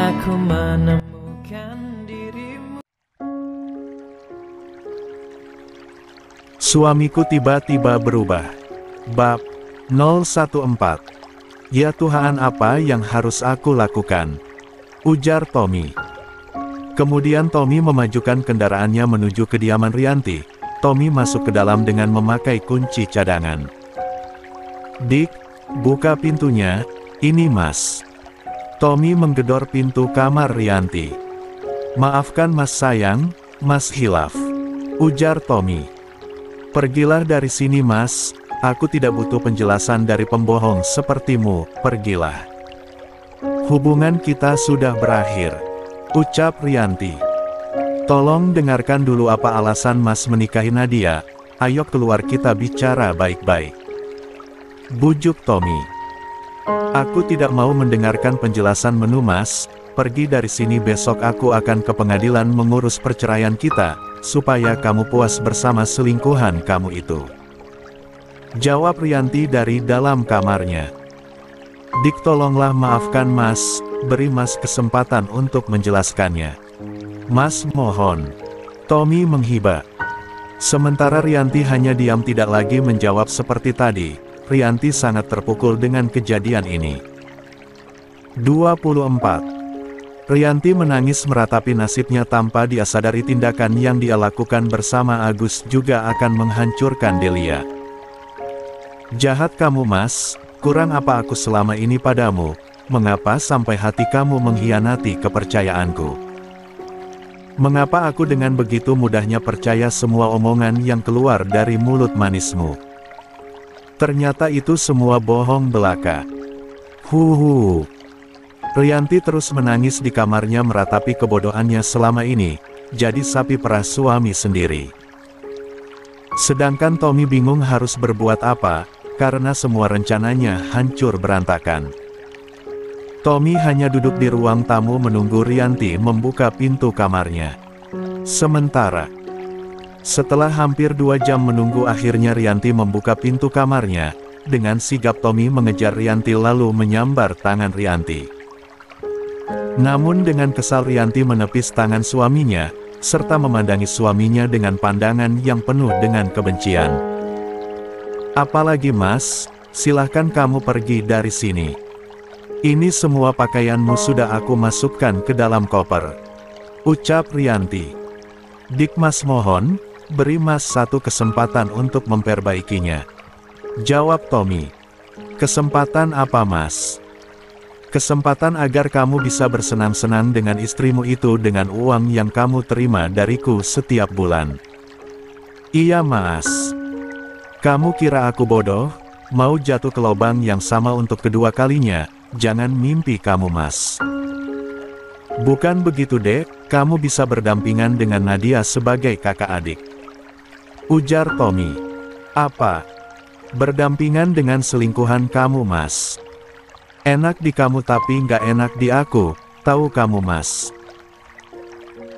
aku menemukan dirimu. Suamiku tiba-tiba berubah. Bab 014. Ya Tuhan, apa yang harus aku lakukan? Ujar Tommy. Kemudian Tommy memajukan kendaraannya menuju kediaman Rianti. Tommy masuk ke dalam dengan memakai kunci cadangan. Dick, buka pintunya, ini Mas. Tommy menggedor pintu kamar Rianti. Maafkan Mas sayang, Mas hilaf. Ujar Tommy. Pergilah dari sini Mas, aku tidak butuh penjelasan dari pembohong sepertimu, pergilah. Hubungan kita sudah berakhir. Ucap Rianti. Tolong dengarkan dulu apa alasan Mas menikahi Nadia, ayo keluar kita bicara baik-baik. Bujuk Tommy. Aku tidak mau mendengarkan penjelasan menu Mas, pergi dari sini, besok aku akan ke pengadilan mengurus perceraian kita, supaya kamu puas bersama selingkuhan kamu itu. Jawab Rianti dari dalam kamarnya. Dik, tolonglah maafkan Mas, beri Mas kesempatan untuk menjelaskannya. Mas mohon. Tommy menghibah. Sementara Rianti hanya diam tidak lagi menjawab seperti tadi. Rianti sangat terpukul dengan kejadian ini. 24. Rianti menangis meratapi nasibnya tanpa dia sadari tindakan yang dia lakukan bersama Agus juga akan menghancurkan Delia. Jahat kamu Mas, kurang apa aku selama ini padamu, mengapa sampai hati kamu mengkhianati kepercayaanku? Mengapa aku dengan begitu mudahnya percaya semua omongan yang keluar dari mulut manismu? Ternyata itu semua bohong belaka. Huhu. Rianti terus menangis di kamarnya meratapi kebodohannya selama ini, jadi sapi perah suami sendiri. Sedangkan Tommy bingung harus berbuat apa, karena semua rencananya hancur berantakan. Tommy hanya duduk di ruang tamu menunggu Rianti membuka pintu kamarnya. Sementara, setelah hampir 2 jam menunggu, akhirnya Rianti membuka pintu kamarnya. Dengan sigap Tommy mengejar Rianti lalu menyambar tangan Rianti. Namun dengan kesal Rianti menepis tangan suaminya, serta memandangi suaminya dengan pandangan yang penuh dengan kebencian. Apalagi Mas, silahkan kamu pergi dari sini. Ini semua pakaianmu sudah aku masukkan ke dalam koper. Ucap Rianti. Dik Mas mohon, beri Mas satu kesempatan untuk memperbaikinya. Jawab Tommy. Kesempatan apa Mas? Kesempatan agar kamu bisa bersenang-senang dengan istrimu itu dengan uang yang kamu terima dariku setiap bulan. Iya Mas. Kamu kira aku bodoh? Mau jatuh ke lubang yang sama untuk kedua kalinya? Jangan mimpi kamu Mas. Bukan begitu Dek, kamu bisa berdampingan dengan Nadia sebagai kakak adik. Ujar Tommy. Apa? Berdampingan dengan selingkuhan kamu Mas? Enak di kamu tapi nggak enak di aku, tahu kamu Mas.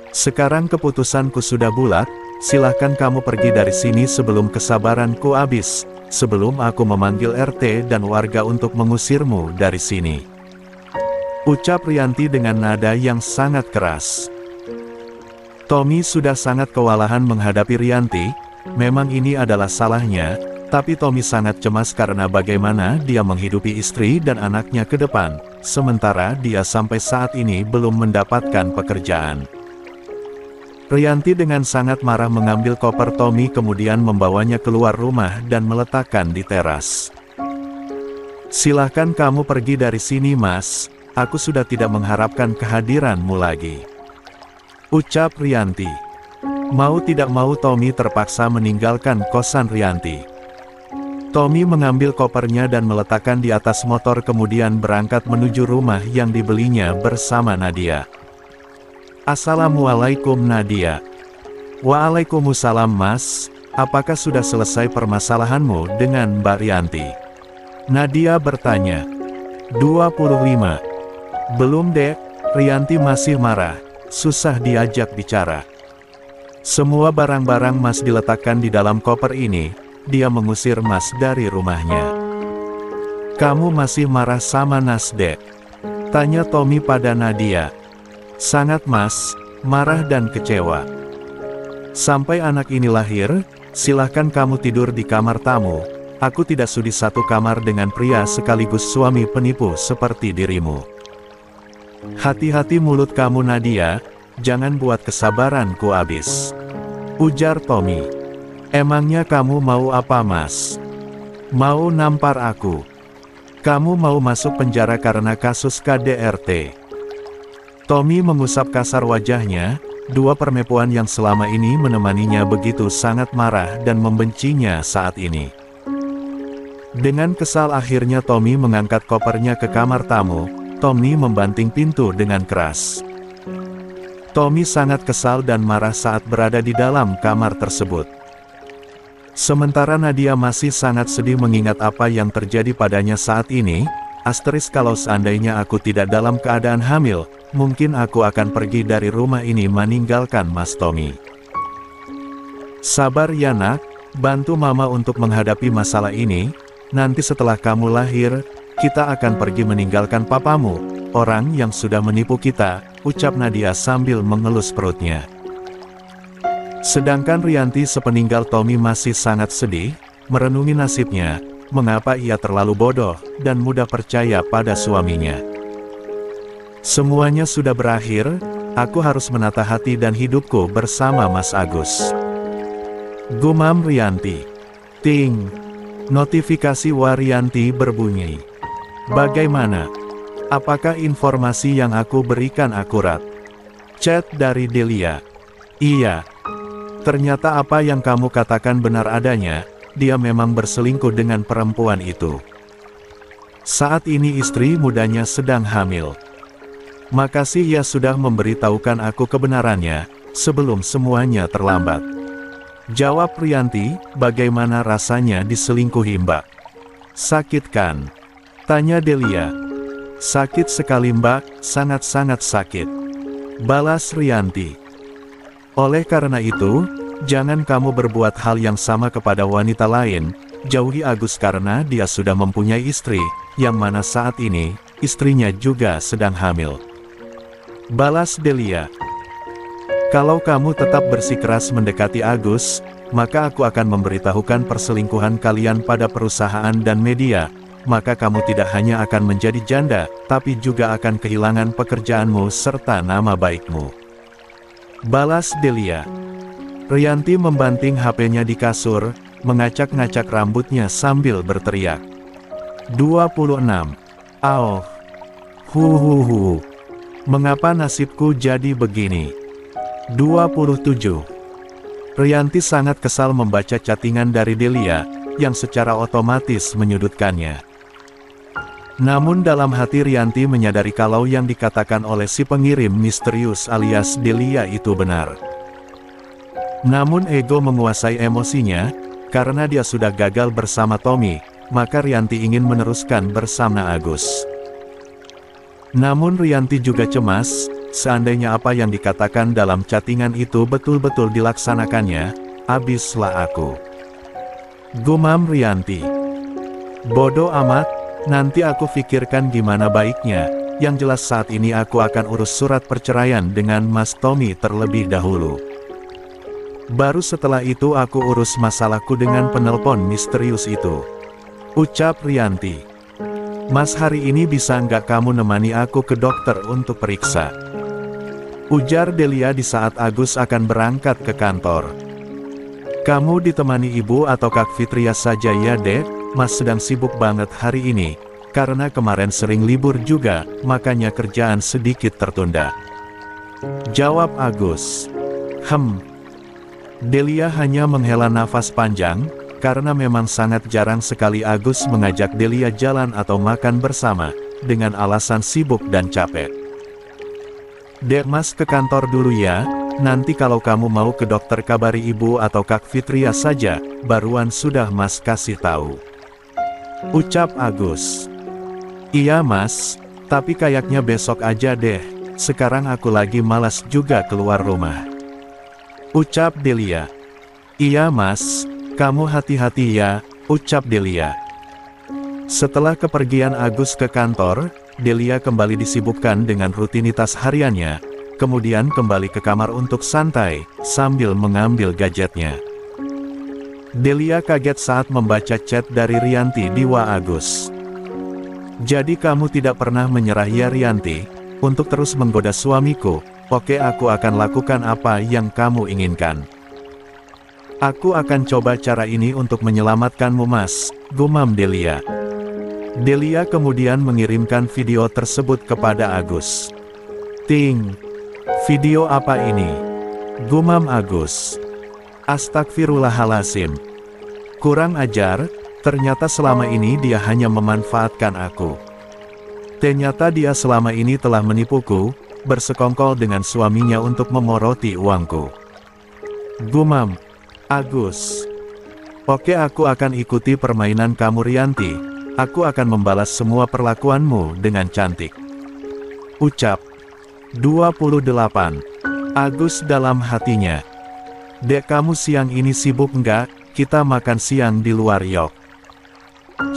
Sekarang keputusanku sudah bulat, silahkan kamu pergi dari sini sebelum kesabaranku habis, sebelum aku memanggil RT dan warga untuk mengusirmu dari sini. Ucap Rianti dengan nada yang sangat keras. Tommy sudah sangat kewalahan menghadapi Rianti, memang ini adalah salahnya, tapi Tommy sangat cemas karena bagaimana dia menghidupi istri dan anaknya ke depan, sementara dia sampai saat ini belum mendapatkan pekerjaan. Rianti dengan sangat marah mengambil koper Tommy kemudian membawanya keluar rumah dan meletakkan di teras. Silahkan kamu pergi dari sini Mas, aku sudah tidak mengharapkan kehadiranmu lagi. Ucap Rianti. Mau tidak mau Tommy terpaksa meninggalkan kosan Rianti. Tommy mengambil kopernya dan meletakkan di atas motor kemudian berangkat menuju rumah yang dibelinya bersama Nadia. Assalamualaikum Nadia. Waalaikumsalam Mas, apakah sudah selesai permasalahanmu dengan Mbak Rianti? Nadia bertanya. 25. Belum Dek, Rianti masih marah, susah diajak bicara. Semua barang-barang Mas diletakkan di dalam koper ini, dia mengusir Mas dari rumahnya. Kamu masih marah sama Nas Dek? Tanya Tommy pada Nadia. Sangat Mas, marah dan kecewa. Sampai anak ini lahir, silahkan kamu tidur di kamar tamu. Aku tidak sudi satu kamar dengan pria sekaligus suami penipu seperti dirimu. Hati-hati mulut kamu Nadia, jangan buat kesabaranku habis. Ujar Tommy. Emangnya kamu mau apa Mas? Mau nampar aku? Kamu mau masuk penjara karena kasus KDRT? Tommy mengusap kasar wajahnya. Dua perempuan yang selama ini menemaninya begitu sangat marah dan membencinya saat ini. Dengan kesal akhirnya Tommy mengangkat kopernya ke kamar tamu. Tommy membanting pintu dengan keras. Tommy sangat kesal dan marah saat berada di dalam kamar tersebut. Sementara Nadia masih sangat sedih mengingat apa yang terjadi padanya saat ini. Asteris kalau seandainya aku tidak dalam keadaan hamil, mungkin aku akan pergi dari rumah ini meninggalkan Mas Tommy. Sabar ya nak, bantu mama untuk menghadapi masalah ini. Nanti setelah kamu lahir, kita akan pergi meninggalkan papamu, orang yang sudah menipu kita, ucap Nadia sambil mengelus perutnya. Sedangkan Rianti sepeninggal Tommy masih sangat sedih, merenungi nasibnya, mengapa ia terlalu bodoh, dan mudah percaya pada suaminya. Semuanya sudah berakhir, aku harus menata hati dan hidupku bersama Mas Agus. Gumam Rianti. Ting. Notifikasi Warianti berbunyi. Bagaimana? Apakah informasi yang aku berikan akurat? Chat dari Delia. Iya. Ternyata apa yang kamu katakan benar adanya, dia memang berselingkuh dengan perempuan itu. Saat ini istri mudanya sedang hamil. Makasih ya sudah memberitahukan aku kebenarannya, sebelum semuanya terlambat. Jawab Rianti, bagaimana rasanya diselingkuhi Mbak? Sakit kan? Tanya Delia. Sakit sekali Mbak, sangat-sangat sakit. Balas Rianti. Oleh karena itu, jangan kamu berbuat hal yang sama kepada wanita lain, jauhi Agus karena dia sudah mempunyai istri, yang mana saat ini, istrinya juga sedang hamil. Balas Delia. Kalau kamu tetap bersikeras mendekati Agus, maka aku akan memberitahukan perselingkuhan kalian pada perusahaan dan media, maka kamu tidak hanya akan menjadi janda, tapi juga akan kehilangan pekerjaanmu serta nama baikmu. Balas Delia. Rianti membanting HP-nya di kasur, mengacak-ngacak rambutnya sambil berteriak. 26. Aoh. Huhuhu. Mengapa nasibku jadi begini? 27. Rianti sangat kesal membaca chattingan dari Delia, yang secara otomatis menyudutkannya. Namun dalam hati Rianti menyadari kalau yang dikatakan oleh si pengirim misterius alias Delia itu benar. Namun ego menguasai emosinya, karena dia sudah gagal bersama Tommy, maka Rianti ingin meneruskan bersama Agus. Namun Rianti juga cemas, seandainya apa yang dikatakan dalam chattingan itu betul-betul dilaksanakannya, habislah aku. Gumam Rianti. Bodoh amat, nanti aku pikirkan gimana baiknya, yang jelas saat ini aku akan urus surat perceraian dengan Mas Tommy terlebih dahulu. Baru setelah itu aku urus masalahku dengan penelpon misterius itu. Ucap Rianti. Mas hari ini bisa nggak kamu nemani aku ke dokter untuk periksa? Ujar Delia di saat Agus akan berangkat ke kantor. Kamu ditemani ibu atau Kak Fitria saja ya dek, Mas sedang sibuk banget hari ini, karena kemarin sering libur juga, makanya kerjaan sedikit tertunda. Jawab Agus. Delia hanya menghela nafas panjang, karena memang sangat jarang sekali Agus mengajak Delia jalan atau makan bersama, dengan alasan sibuk dan capek. Dek Mas ke kantor dulu ya, nanti kalau kamu mau ke dokter kabari ibu atau Kak Fitria saja, baruan sudah Mas kasih tahu. Ucap Agus. Iya Mas, tapi kayaknya besok aja deh, sekarang aku lagi malas juga keluar rumah. Ucap Delia. Iya Mas, kamu hati-hati ya, ucap Delia. Setelah kepergian Agus ke kantor, Delia kembali disibukkan dengan rutinitas hariannya, kemudian kembali ke kamar untuk santai, sambil mengambil gadgetnya. Delia kaget saat membaca chat dari Rianti di WA Agus. "Jadi kamu tidak pernah menyerah ya Rianti, untuk terus menggoda suamiku. Oke, aku akan lakukan apa yang kamu inginkan. Aku akan coba cara ini untuk menyelamatkanmu Mas," gumam Delia. Delia kemudian mengirimkan video tersebut kepada Agus. "Ting, video apa ini?" gumam Agus. "Astagfirullahaladzim. Kurang ajar, ternyata selama ini dia hanya memanfaatkan aku. Ternyata dia selama ini telah menipuku, bersekongkol dengan suaminya untuk memoroti uangku," gumam Agus. "Oke, aku akan ikuti permainan kamu Rianti. Aku akan membalas semua perlakuanmu dengan cantik," ucap 28 Agus dalam hatinya. "Dek, kamu siang ini sibuk nggak? Kita makan siang di luar yok."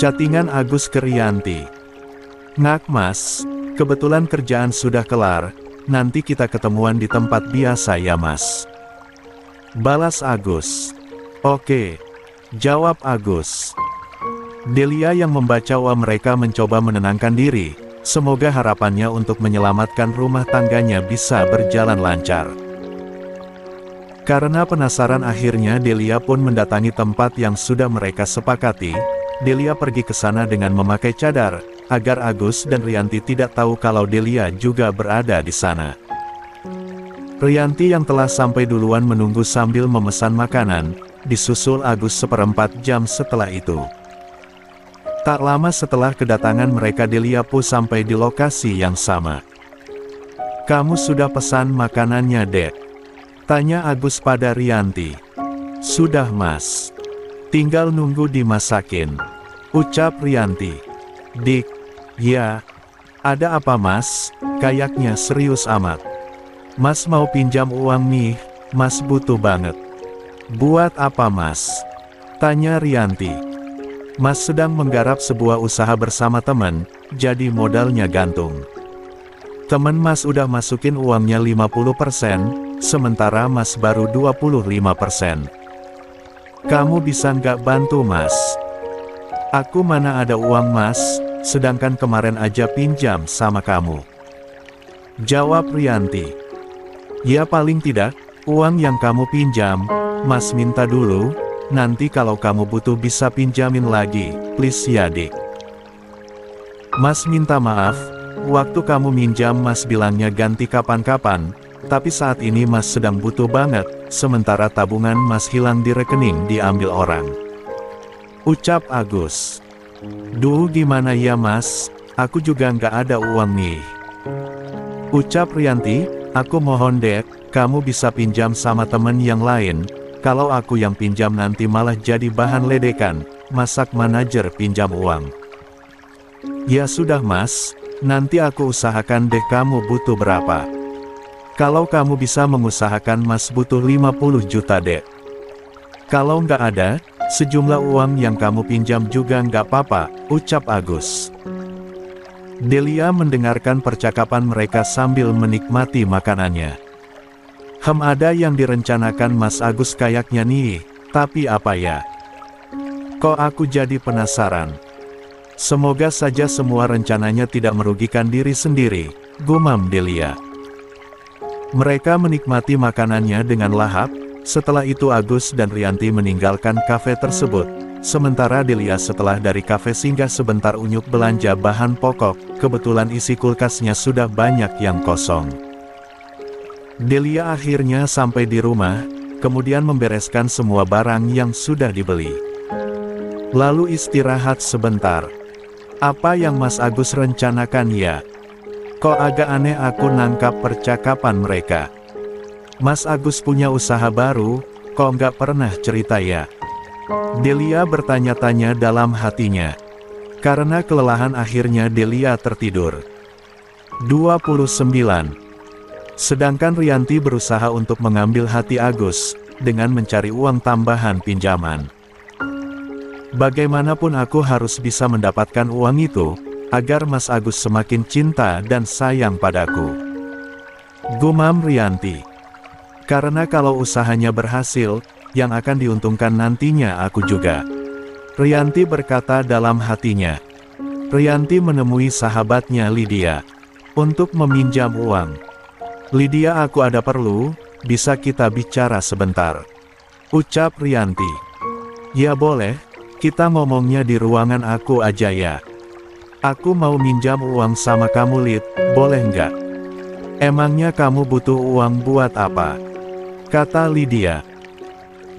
Chattingan Agus ke Rianti. "Ngak Mas, kebetulan kerjaan sudah kelar, nanti kita ketemuan di tempat biasa ya Mas," balas Agus. "Oke," jawab Agus. Delia yang membaca WA mereka mencoba menenangkan diri, semoga harapannya untuk menyelamatkan rumah tangganya bisa berjalan lancar. Karena penasaran, akhirnya Delia pun mendatangi tempat yang sudah mereka sepakati. Delia pergi ke sana dengan memakai cadar, agar Agus dan Rianti tidak tahu kalau Delia juga berada di sana. Rianti yang telah sampai duluan menunggu sambil memesan makanan, disusul Agus seperempat jam setelah itu. Tak lama setelah kedatangan mereka, Delia pun sampai di lokasi yang sama. "Kamu sudah pesan makanannya Dek?" tanya Agus pada Rianti. "Sudah Mas. Tinggal nunggu dimasakin," ucap Rianti. "Dik, ya. Ada apa Mas? Kayaknya serius amat." "Mas mau pinjam uang nih, Mas butuh banget." "Buat apa Mas?" tanya Rianti. "Mas sedang menggarap sebuah usaha bersama teman, jadi modalnya gantung. Temen Mas udah masukin uangnya 50%, sementara Mas baru 25%. Kamu bisa nggak bantu Mas?" "Aku mana ada uang Mas, sedangkan kemarin aja pinjam sama kamu," jawab Rianti. "Ya paling tidak, uang yang kamu pinjam, Mas minta dulu. Nanti kalau kamu butuh bisa pinjamin lagi, please ya Dik." "Mas minta maaf, waktu kamu minjam Mas bilangnya ganti kapan-kapan, tapi saat ini Mas sedang butuh banget, sementara tabungan Mas hilang di rekening diambil orang," ucap Agus. "Duh gimana ya Mas, aku juga nggak ada uang nih," ucap Rianti. "Aku mohon Dek, kamu bisa pinjam sama temen yang lain. Kalau aku yang pinjam nanti malah jadi bahan ledekan, masak manajer pinjam uang." "Ya sudah Mas, nanti aku usahakan deh. Kamu butuh berapa? Kalau kamu bisa mengusahakan Mas butuh 50 juta Dek. Kalau nggak ada, sejumlah uang yang kamu pinjam juga nggak apa-apa," ucap Agus. Delia mendengarkan percakapan mereka sambil menikmati makanannya. Ada yang direncanakan Mas Agus kayaknya nih, tapi apa ya? Kok aku jadi penasaran. Semoga saja semua rencananya tidak merugikan diri sendiri, gumam Delia. Mereka menikmati makanannya dengan lahap. Setelah itu Agus dan Rianti meninggalkan kafe tersebut. Sementara Delia setelah dari kafe singgah sebentar unyuk belanja bahan pokok, kebetulan isi kulkasnya sudah banyak yang kosong. Delia akhirnya sampai di rumah, kemudian membereskan semua barang yang sudah dibeli. Lalu istirahat sebentar. Apa yang Mas Agus rencanakan ya? Kok agak aneh aku nangkap percakapan mereka. Mas Agus punya usaha baru, kok nggak pernah cerita ya? Delia bertanya-tanya dalam hatinya. Karena kelelahan akhirnya Delia tertidur. 29. Sedangkan Rianti berusaha untuk mengambil hati Agus, dengan mencari uang tambahan pinjaman. Bagaimanapun aku harus bisa mendapatkan uang itu, agar Mas Agus semakin cinta dan sayang padaku. Gumam Rianti. Karena kalau usahanya berhasil, yang akan diuntungkan nantinya aku juga. Rianti berkata dalam hatinya. Rianti menemui sahabatnya Lydia untuk meminjam uang. Lydia, aku ada perlu, bisa kita bicara sebentar? Ucap Rianti. Ya boleh, kita ngomongnya di ruangan aku aja ya. Aku mau minjam uang sama kamu Lid, boleh nggak? Emangnya kamu butuh uang buat apa? Kata Lydia.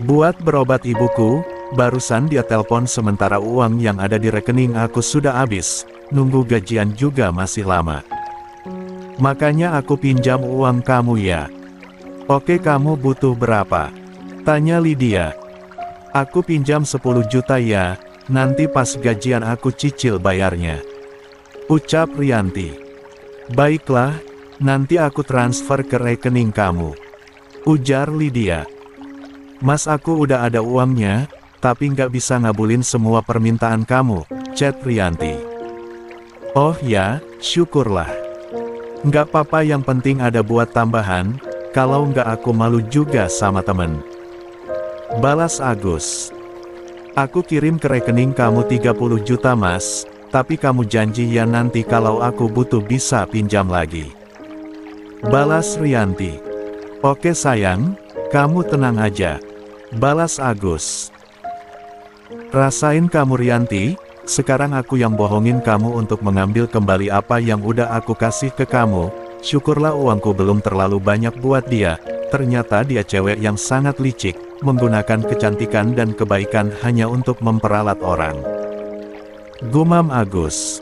Buat berobat ibuku, barusan dia telepon sementara uang yang ada di rekening aku sudah habis, nunggu gajian juga masih lama. Makanya aku pinjam uang kamu ya. Oke, kamu butuh berapa? Tanya Lydia. Aku pinjam 10 juta ya, nanti pas gajian aku cicil bayarnya. Ucap Rianti. Baiklah, nanti aku transfer ke rekening kamu. Ujar Lydia. Mas, aku udah ada uangnya, tapi nggak bisa ngabulin semua permintaan kamu, chat Rianti. Oh ya, syukurlah. Nggak apa-apa, yang penting ada buat tambahan, kalau nggak aku malu juga sama temen. Balas Agus. Aku kirim ke rekening kamu 30 juta mas, tapi kamu janji ya nanti kalau aku butuh bisa pinjam lagi. Balas Rianti. Oke sayang, kamu tenang aja. Balas Agus. Rasain kamu Rianti, sekarang aku yang bohongin kamu untuk mengambil kembali apa yang udah aku kasih ke kamu. Syukurlah uangku belum terlalu banyak buat dia, ternyata dia cewek yang sangat licik, menggunakan kecantikan dan kebaikan hanya untuk memperalat orang. Gumam Agus.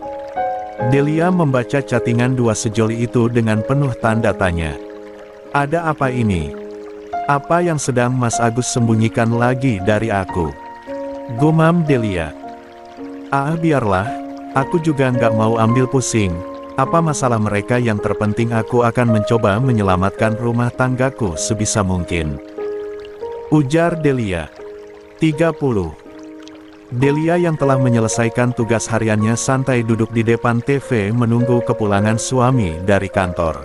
Delia membaca chattingan dua sejoli itu dengan penuh tanda tanya. Ada apa ini? Apa yang sedang Mas Agus sembunyikan lagi dari aku? Gumam Delia. Biarlah, aku juga nggak mau ambil pusing. Apa masalah mereka, yang terpenting aku akan mencoba menyelamatkan rumah tanggaku sebisa mungkin. Ujar Delia. 30. Delia yang telah menyelesaikan tugas hariannya santai duduk di depan TV menunggu kepulangan suami dari kantor.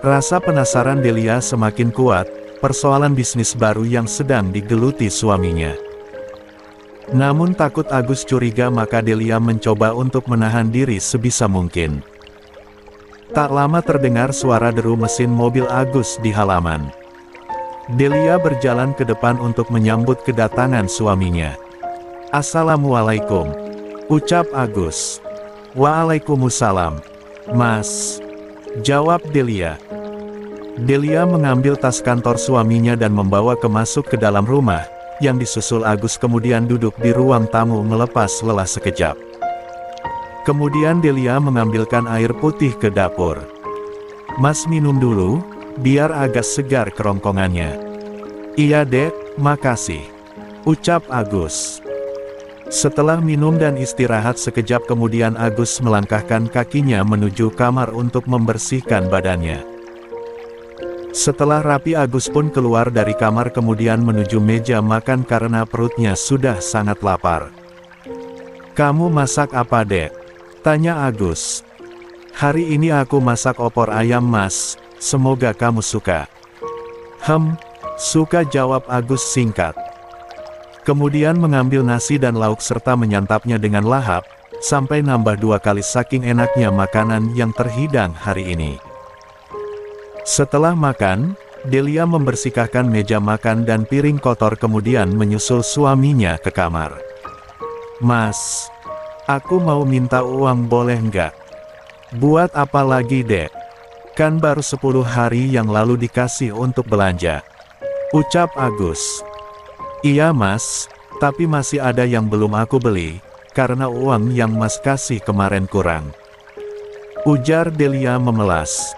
Rasa penasaran Delia semakin kuat, persoalan bisnis baru yang sedang digeluti suaminya. Namun takut Agus curiga, maka Delia mencoba untuk menahan diri sebisa mungkin. Tak lama terdengar suara deru mesin mobil Agus di halaman. Delia berjalan ke depan untuk menyambut kedatangan suaminya. Assalamualaikum, ucap Agus. Waalaikumsalam, Mas, jawab Delia. Delia mengambil tas kantor suaminya dan membawa masuk ke dalam rumah, yang disusul Agus kemudian duduk di ruang tamu melepas lelah sekejap. Kemudian Delia mengambilkan air putih ke dapur. Mas minum dulu, biar agak segar kerongkongannya. Iya dek, makasih, ucap Agus. Setelah minum dan istirahat sekejap kemudian Agus melangkahkan kakinya menuju kamar untuk membersihkan badannya. Setelah rapi Agus pun keluar dari kamar kemudian menuju meja makan karena perutnya sudah sangat lapar. Kamu masak apa dek? Tanya Agus. Hari ini aku masak opor ayam mas, semoga kamu suka. Suka, jawab Agus singkat. Kemudian mengambil nasi dan lauk serta menyantapnya dengan lahap, sampai nambah 2 kali saking enaknya makanan yang terhidang hari ini. Setelah makan, Delia membersihkan meja makan dan piring kotor kemudian menyusul suaminya ke kamar. Mas, aku mau minta uang boleh nggak? Buat apa lagi dek? Kan baru 10 hari yang lalu dikasih untuk belanja. Ucap Agus. Iya mas, tapi masih ada yang belum aku beli, karena uang yang mas kasih kemarin kurang. Ujar Delia memelas.